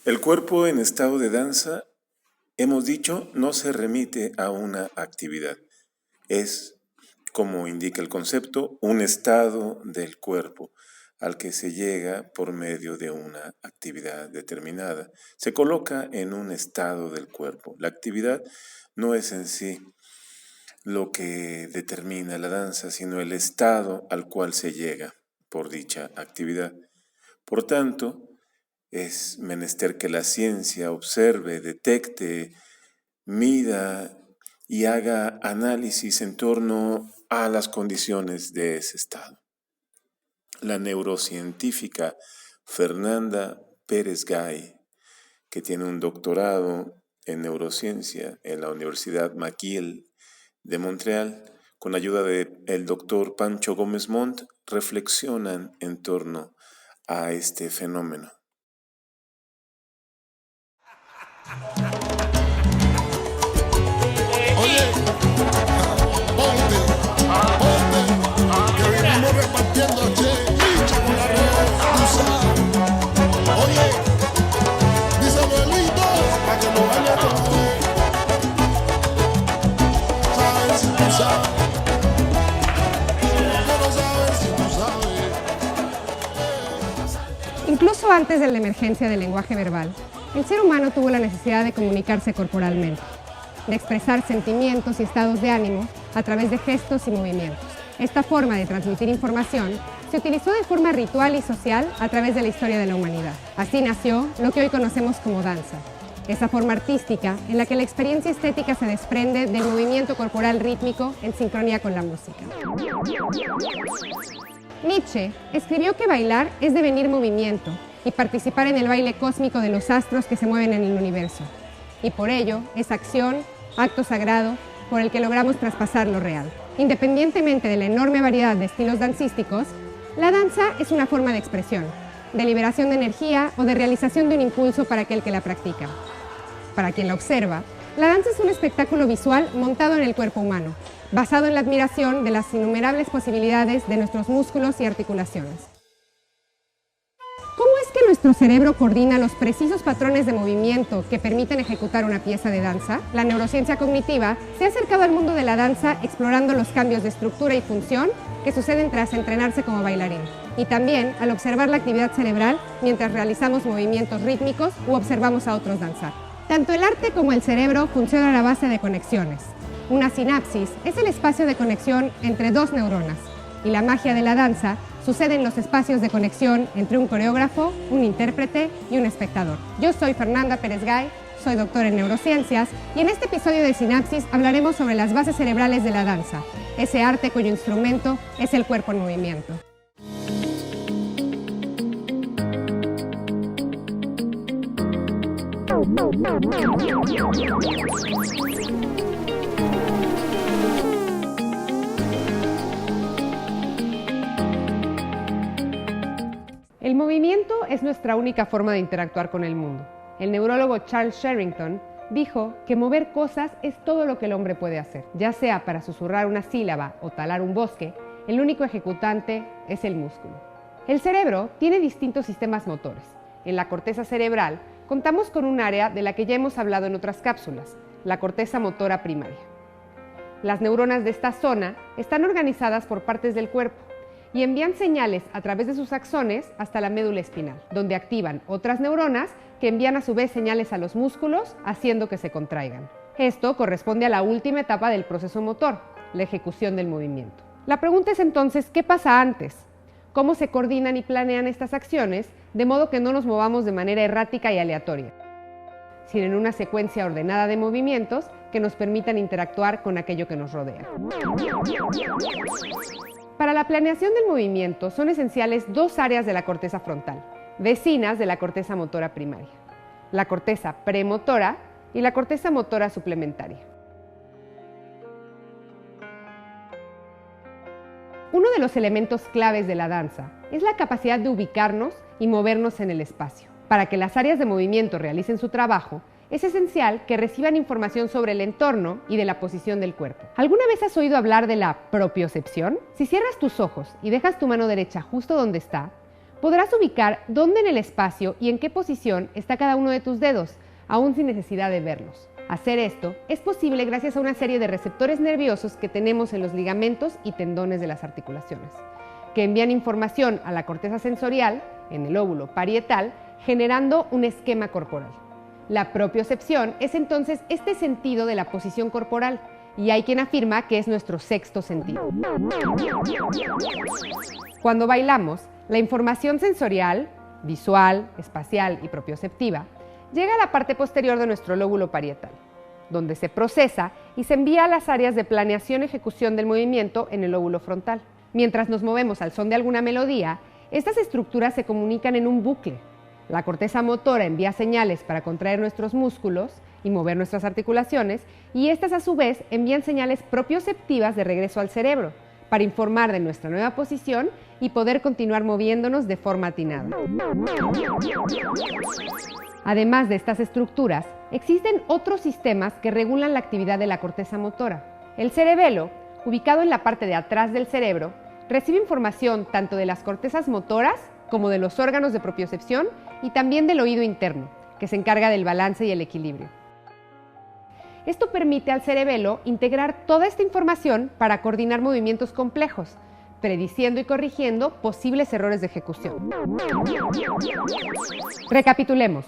El cuerpo en estado de danza, hemos dicho, no se remite a una actividad. Es, como indica el concepto, un estado del cuerpo al que se llega por medio de una actividad determinada. Se coloca en un estado del cuerpo. La actividad no es en sí lo que determina la danza, sino el estado al cual se llega por dicha actividad. Por tanto, es menester que la ciencia observe, detecte, mida y haga análisis en torno a las condiciones de ese estado. La neurocientífica Fernanda Pérez-Gay, que tiene un doctorado en neurociencia en la Universidad McGill de Montreal, con ayuda del doctor Pancho Gómez Montt, reflexionan en torno a este fenómeno. Oye, ponte, que venimos repartiendo chicha con la red, tú sabes. Oye, dice Belito, pa' que lo baile todo. Sabes si tú sabes, que no sabes si tú sabes. Incluso antes de la emergencia del lenguaje verbal, el ser humano tuvo la necesidad de comunicarse corporalmente, de expresar sentimientos y estados de ánimo a través de gestos y movimientos. Esta forma de transmitir información se utilizó de forma ritual y social a través de la historia de la humanidad. Así nació lo que hoy conocemos como danza, esa forma artística en la que la experiencia estética se desprende del movimiento corporal rítmico en sincronía con la música. Nietzsche escribió que bailar es devenir movimiento y participar en el baile cósmico de los astros que se mueven en el universo. Y por ello es acción, acto sagrado, por el que logramos traspasar lo real. Independientemente de la enorme variedad de estilos dancísticos, la danza es una forma de expresión, de liberación de energía o de realización de un impulso para aquel que la practica. Para quien la observa, la danza es un espectáculo visual montado en el cuerpo humano, basado en la admiración de las innumerables posibilidades de nuestros músculos y articulaciones. ¿Cómo es que nuestro cerebro coordina los precisos patrones de movimiento que permiten ejecutar una pieza de danza? La neurociencia cognitiva se ha acercado al mundo de la danza explorando los cambios de estructura y función que suceden tras entrenarse como bailarín, y también al observar la actividad cerebral mientras realizamos movimientos rítmicos u observamos a otros danzar. Tanto el arte como el cerebro funcionan a la base de conexiones. Una sinapsis es el espacio de conexión entre dos neuronas, y la magia de la danza sucede en los espacios de conexión entre un coreógrafo, un intérprete y un espectador. Yo soy Fernanda Pérez-Gay, soy doctora en neurociencias y en este episodio de Sinapsis hablaremos sobre las bases cerebrales de la danza, ese arte cuyo instrumento es el cuerpo en movimiento. El movimiento es nuestra única forma de interactuar con el mundo. El neurólogo Charles Sherrington dijo que mover cosas es todo lo que el hombre puede hacer. Ya sea para susurrar una sílaba o talar un bosque, el único ejecutante es el músculo. El cerebro tiene distintos sistemas motores. En la corteza cerebral contamos con un área de la que ya hemos hablado en otras cápsulas, la corteza motora primaria. Las neuronas de esta zona están organizadas por partes del cuerpo y envían señales a través de sus axones hasta la médula espinal, donde activan otras neuronas que envían a su vez señales a los músculos, haciendo que se contraigan. Esto corresponde a la última etapa del proceso motor, la ejecución del movimiento. La pregunta es entonces, ¿qué pasa antes? ¿Cómo se coordinan y planean estas acciones de modo que no nos movamos de manera errática y aleatoria, sino en una secuencia ordenada de movimientos que nos permitan interactuar con aquello que nos rodea? Para la planeación del movimiento son esenciales dos áreas de la corteza frontal, vecinas de la corteza motora primaria, la corteza premotora y la corteza motora suplementaria. Uno de los elementos claves de la danza es la capacidad de ubicarnos y movernos en el espacio. Para que las áreas de movimiento realicen su trabajo, es esencial que reciban información sobre el entorno y de la posición del cuerpo. ¿Alguna vez has oído hablar de la propiocepción? Si cierras tus ojos y dejas tu mano derecha justo donde está, podrás ubicar dónde en el espacio y en qué posición está cada uno de tus dedos, aún sin necesidad de verlos. Hacer esto es posible gracias a una serie de receptores nerviosos que tenemos en los ligamentos y tendones de las articulaciones, que envían información a la corteza sensorial, en el lóbulo parietal, generando un esquema corporal. La propiocepción es entonces este sentido de la posición corporal, y hay quien afirma que es nuestro sexto sentido. Cuando bailamos, la información sensorial, visual, espacial y propioceptiva llega a la parte posterior de nuestro lóbulo parietal, donde se procesa y se envía a las áreas de planeación y ejecución del movimiento en el lóbulo frontal. Mientras nos movemos al son de alguna melodía, estas estructuras se comunican en un bucle. La corteza motora envía señales para contraer nuestros músculos y mover nuestras articulaciones, y estas a su vez envían señales propioceptivas de regreso al cerebro para informar de nuestra nueva posición y poder continuar moviéndonos de forma atinada. Además de estas estructuras, existen otros sistemas que regulan la actividad de la corteza motora. El cerebelo, ubicado en la parte de atrás del cerebro, recibe información tanto de las cortezas motoras como de los órganos de propiocepción y también del oído interno, que se encarga del balance y el equilibrio. Esto permite al cerebelo integrar toda esta información para coordinar movimientos complejos, prediciendo y corrigiendo posibles errores de ejecución. Recapitulemos.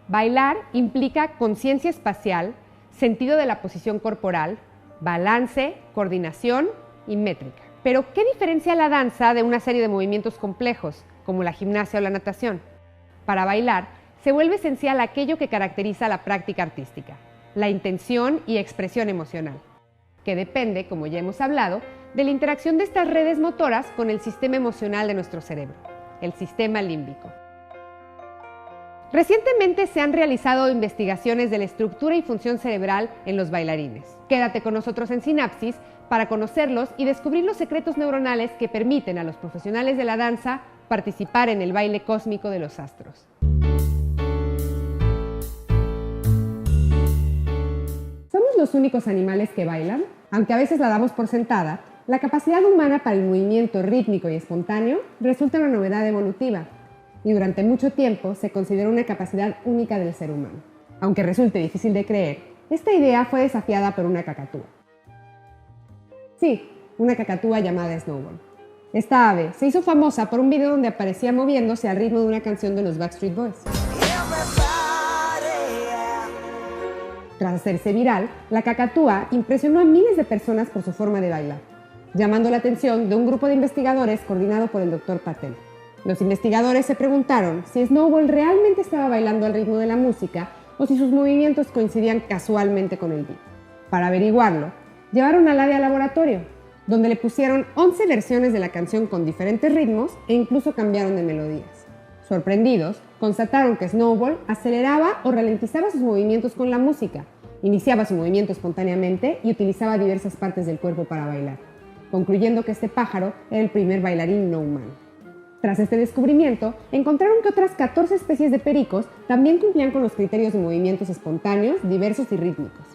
Bailar implica conciencia espacial, sentido de la posición corporal, balance, coordinación y métrica. Pero, ¿qué diferencia la danza de una serie de movimientos complejos, como la gimnasia o la natación? Para bailar, se vuelve esencial aquello que caracteriza la práctica artística: la intención y expresión emocional, que depende, como ya hemos hablado, de la interacción de estas redes motoras con el sistema emocional de nuestro cerebro, el sistema límbico. Recientemente se han realizado investigaciones de la estructura y función cerebral en los bailarines. Quédate con nosotros en Sinapsis para conocerlos y descubrir los secretos neuronales que permiten a los profesionales de la danza participar en el baile cósmico de los astros. ¿Somos los únicos animales que bailan? Aunque a veces la damos por sentada, la capacidad humana para el movimiento rítmico y espontáneo resulta una novedad evolutiva, y durante mucho tiempo se consideró una capacidad única del ser humano. Aunque resulte difícil de creer, esta idea fue desafiada por una cacatúa. Sí, una cacatúa llamada Snowball. Esta ave se hizo famosa por un video donde aparecía moviéndose al ritmo de una canción de los Backstreet Boys. Tras hacerse viral, la cacatúa impresionó a miles de personas por su forma de bailar, llamando la atención de un grupo de investigadores coordinado por el Dr. Patel. Los investigadores se preguntaron si Snowball realmente estaba bailando al ritmo de la música o si sus movimientos coincidían casualmente con el beat. Para averiguarlo, llevaron al ave al laboratorio, donde le pusieron 11 versiones de la canción con diferentes ritmos e incluso cambiaron de melodías. Sorprendidos, constataron que Snowball aceleraba o ralentizaba sus movimientos con la música, iniciaba su movimiento espontáneamente y utilizaba diversas partes del cuerpo para bailar, concluyendo que este pájaro era el primer bailarín no humano. Tras este descubrimiento, encontraron que otras 14 especies de pericos también cumplían con los criterios de movimientos espontáneos, diversos y rítmicos.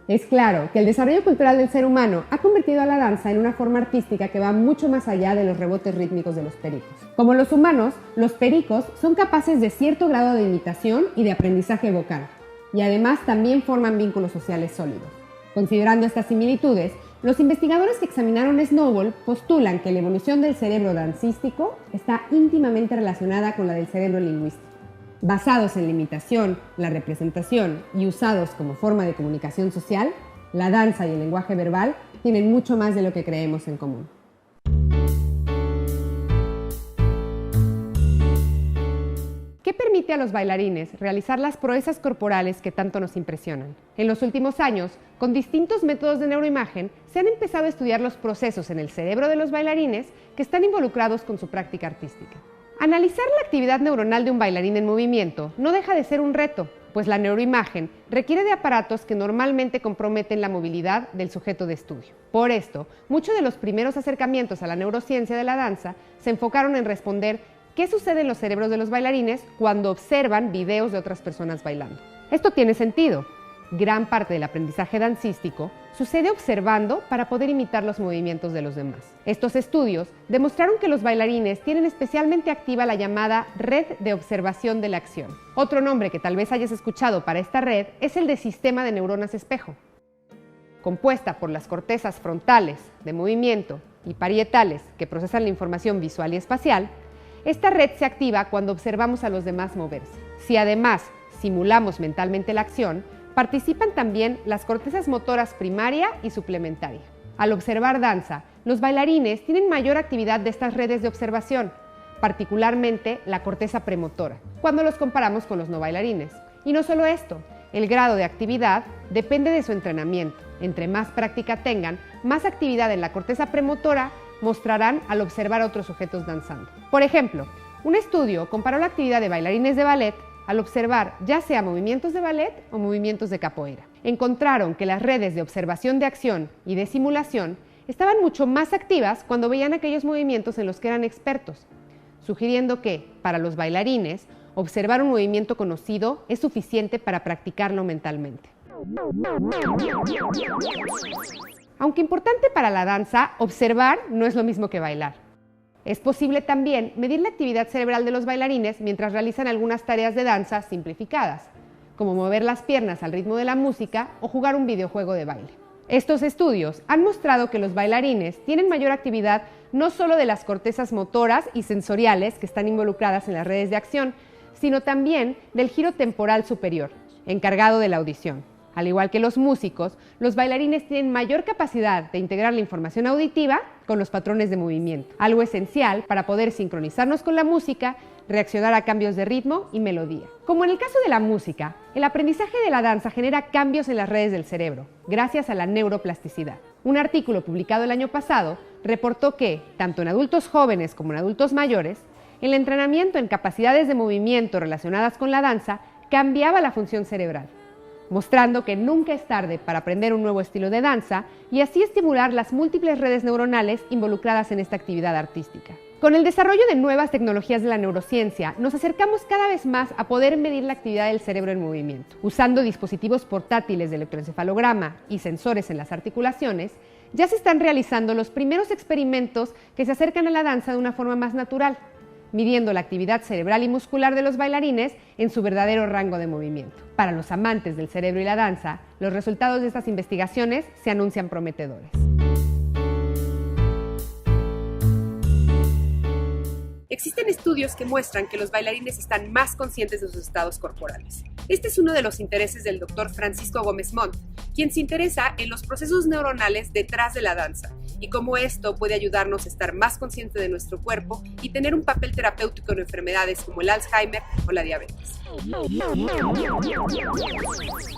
Es claro que el desarrollo cultural del ser humano ha convertido a la danza en una forma artística que va mucho más allá de los rebotes rítmicos de los pericos. Como los humanos, los pericos son capaces de cierto grado de imitación y de aprendizaje vocal, y además también forman vínculos sociales sólidos. Considerando estas similitudes, los investigadores que examinaron Snowball postulan que la evolución del cerebro dancístico está íntimamente relacionada con la del cerebro lingüístico. Basados en la imitación, la representación y usados como forma de comunicación social, la danza y el lenguaje verbal tienen mucho más de lo que creemos en común. ¿Qué permite a los bailarines realizar las proezas corporales que tanto nos impresionan? En los últimos años, con distintos métodos de neuroimagen, se han empezado a estudiar los procesos en el cerebro de los bailarines que están involucrados con su práctica artística. Analizar la actividad neuronal de un bailarín en movimiento no deja de ser un reto, pues la neuroimagen requiere de aparatos que normalmente comprometen la movilidad del sujeto de estudio. Por esto, muchos de los primeros acercamientos a la neurociencia de la danza se enfocaron en responder ¿qué sucede en los cerebros de los bailarines cuando observan videos de otras personas bailando? Esto tiene sentido, gran parte del aprendizaje dancístico sucede observando para poder imitar los movimientos de los demás. Estos estudios demostraron que los bailarines tienen especialmente activa la llamada red de observación de la acción. Otro nombre que tal vez hayas escuchado para esta red es el de sistema de neuronas espejo. Compuesta por las cortezas frontales de movimiento y parietales que procesan la información visual y espacial, esta red se activa cuando observamos a los demás moverse. Si además simulamos mentalmente la acción, participan también las cortezas motoras primaria y suplementaria. Al observar danza, los bailarines tienen mayor actividad de estas redes de observación, particularmente la corteza premotora, cuando los comparamos con los no bailarines. Y no solo esto, el grado de actividad depende de su entrenamiento. Entre más práctica tengan, más actividad en la corteza premotora mostrarán al observar a otros sujetos danzando. Por ejemplo, un estudio comparó la actividad de bailarines de ballet al observar ya sea movimientos de ballet o movimientos de capoeira. Encontraron que las redes de observación de acción y de simulación estaban mucho más activas cuando veían aquellos movimientos en los que eran expertos, sugiriendo que, para los bailarines, observar un movimiento conocido es suficiente para practicarlo mentalmente. Aunque importante para la danza, observar no es lo mismo que bailar. Es posible también medir la actividad cerebral de los bailarines mientras realizan algunas tareas de danza simplificadas, como mover las piernas al ritmo de la música o jugar un videojuego de baile. Estos estudios han mostrado que los bailarines tienen mayor actividad no solo de las cortezas motoras y sensoriales que están involucradas en las redes de acción, sino también del giro temporal superior, encargado de la audición. Al igual que los músicos, los bailarines tienen mayor capacidad de integrar la información auditiva con los patrones de movimiento, algo esencial para poder sincronizarnos con la música, reaccionar a cambios de ritmo y melodía. Como en el caso de la música, el aprendizaje de la danza genera cambios en las redes del cerebro, gracias a la neuroplasticidad. Un artículo publicado el año pasado reportó que, tanto en adultos jóvenes como en adultos mayores, el entrenamiento en capacidades de movimiento relacionadas con la danza cambiaba la función cerebral, mostrando que nunca es tarde para aprender un nuevo estilo de danza y así estimular las múltiples redes neuronales involucradas en esta actividad artística. Con el desarrollo de nuevas tecnologías de la neurociencia, nos acercamos cada vez más a poder medir la actividad del cerebro en movimiento. Usando dispositivos portátiles de electroencefalograma y sensores en las articulaciones, ya se están realizando los primeros experimentos que se acercan a la danza de una forma más natural, midiendo la actividad cerebral y muscular de los bailarines en su verdadero rango de movimiento. Para los amantes del cerebro y la danza, los resultados de estas investigaciones se anuncian prometedores. Existen estudios que muestran que los bailarines están más conscientes de sus estados corporales. Este es uno de los intereses del Dr. Francisco Gómez Montt, quien se interesa en los procesos neuronales detrás de la danza y cómo esto puede ayudarnos a estar más conscientes de nuestro cuerpo y tener un papel terapéutico en enfermedades como el Alzheimer o la diabetes.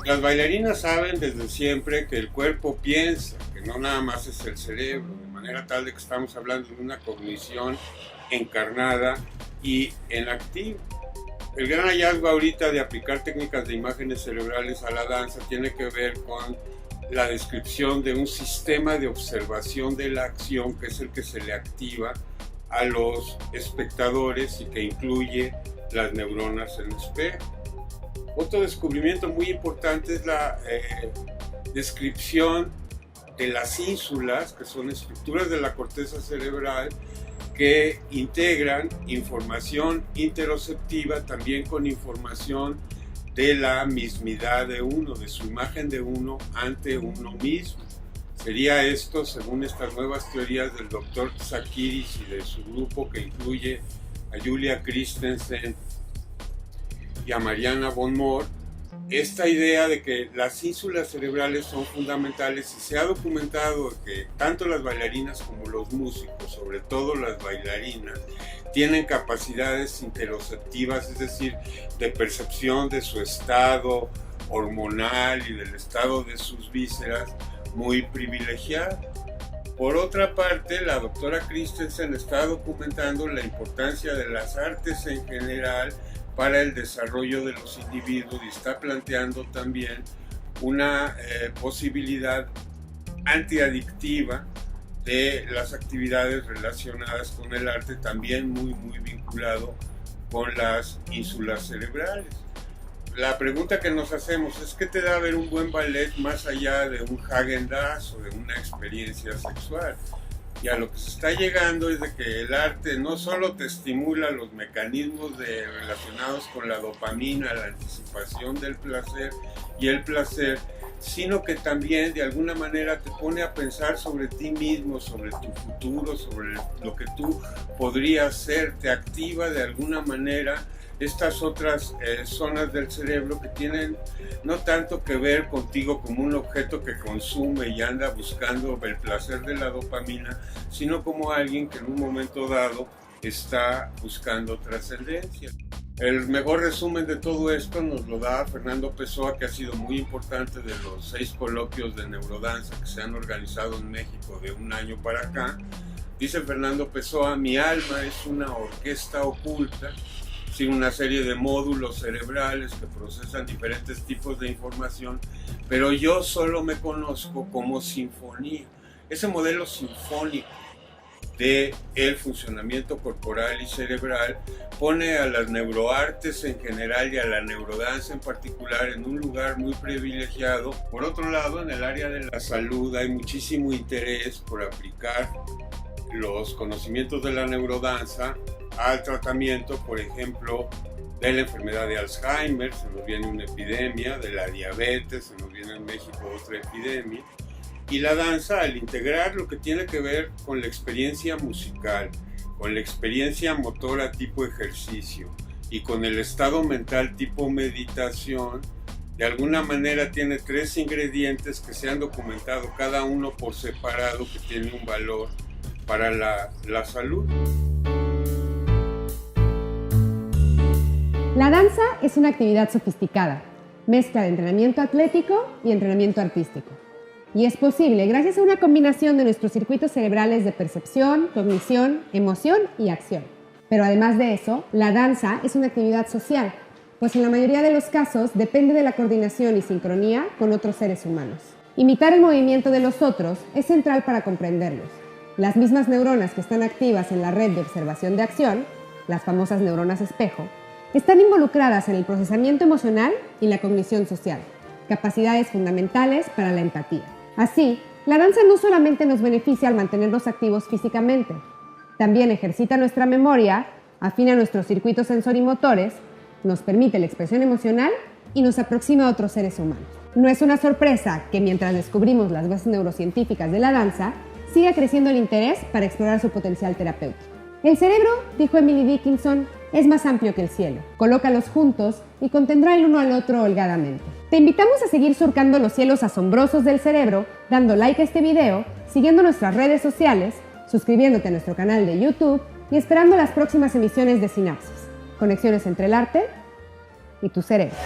Las bailarinas saben desde siempre que el cuerpo piensa, que no nada más es el cerebro, de manera tal de que estamos hablando de una cognición encarnada y en activo. El gran hallazgo ahorita de aplicar técnicas de imágenes cerebrales a la danza tiene que ver con la descripción de un sistema de observación de la acción que es el que se le activa a los espectadores y que incluye las neuronas en espejo. Otro descubrimiento muy importante es la descripción de las ínsulas, que son estructuras de la corteza cerebral que integran información interoceptiva también con información de la mismidad de uno, de su imagen de uno ante uno mismo. Sería esto, según estas nuevas teorías del Dr. Tsakiris y de su grupo que incluye a Julia Christensen y a Mariana von Mohr, esta idea de que las ínsulas cerebrales son fundamentales y se ha documentado que tanto las bailarinas como los músicos, sobre todo las bailarinas, tienen capacidades interoceptivas, es decir, de percepción de su estado hormonal y del estado de sus vísceras muy privilegiadas. Por otra parte, la doctora Christensen está documentando la importancia de las artes en general para el desarrollo de los individuos y está planteando también una posibilidad antiadictiva de las actividades relacionadas con el arte, también muy vinculado con las ínsulas cerebrales. la pregunta que nos hacemos es ¿qué te da ver un buen ballet más allá de un Häagen-Dazs o de una experiencia sexual? Y a lo que se está llegando es de que el arte no solo te estimula los mecanismos relacionados con la dopamina, la anticipación del placer y el placer, sino que también de alguna manera te pone a pensar sobre ti mismo, sobre tu futuro, sobre lo que tú podrías ser, te activa de alguna manera estas otras zonas del cerebro que tienen no tanto que ver contigo como un objeto que consume y anda buscando el placer de la dopamina, sino como alguien que en un momento dado está buscando trascendencia. El mejor resumen de todo esto nos lo da Fernando Pessoa, que ha sido muy importante de los 6 coloquios de neurodanza que se han organizado en México de un año para acá. Dice Fernando Pessoa: mi alma es una orquesta oculta, sin una serie de módulos cerebrales que procesan diferentes tipos de información, pero yo solo me conozco como sinfonía. Ese modelo sinfónico de el funcionamiento corporal y cerebral pone a las neuroartes en general y a la neurodanza en particular en un lugar muy privilegiado. Por otro lado, en el área de la salud hay muchísimo interés por aplicar los conocimientos de la neurodanza al tratamiento, por ejemplo, de la enfermedad de Alzheimer, se nos viene una epidemia, de la diabetes, se nos viene en México otra epidemia, y la danza, al integrar lo que tiene que ver con la experiencia musical, con la experiencia motora tipo ejercicio y con el estado mental tipo meditación, de alguna manera tiene 3 ingredientes que se han documentado cada uno por separado, que tiene un valor para la salud. La danza es una actividad sofisticada, mezcla de entrenamiento atlético y entrenamiento artístico. Y es posible gracias a una combinación de nuestros circuitos cerebrales de percepción, cognición, emoción y acción. Pero además de eso, la danza es una actividad social, pues en la mayoría de los casos depende de la coordinación y sincronía con otros seres humanos. Imitar el movimiento de los otros es central para comprenderlos. Las mismas neuronas que están activas en la red de observación de acción, las famosas neuronas espejo, están involucradas en el procesamiento emocional y la cognición social, capacidades fundamentales para la empatía. Así, la danza no solamente nos beneficia al mantenernos activos físicamente, también ejercita nuestra memoria, afina nuestros circuitos sensorimotores, nos permite la expresión emocional y nos aproxima a otros seres humanos. No es una sorpresa que mientras descubrimos las bases neurocientíficas de la danza, siga creciendo el interés para explorar su potencial terapéutico. El cerebro, dijo Emily Dickinson, es más amplio que el cielo. Colócalos juntos y contendrá el uno al otro holgadamente. Te invitamos a seguir surcando los cielos asombrosos del cerebro, dando like a este video, siguiendo nuestras redes sociales, suscribiéndote a nuestro canal de YouTube y esperando las próximas emisiones de Sinapsis, conexiones entre el arte y tu cerebro.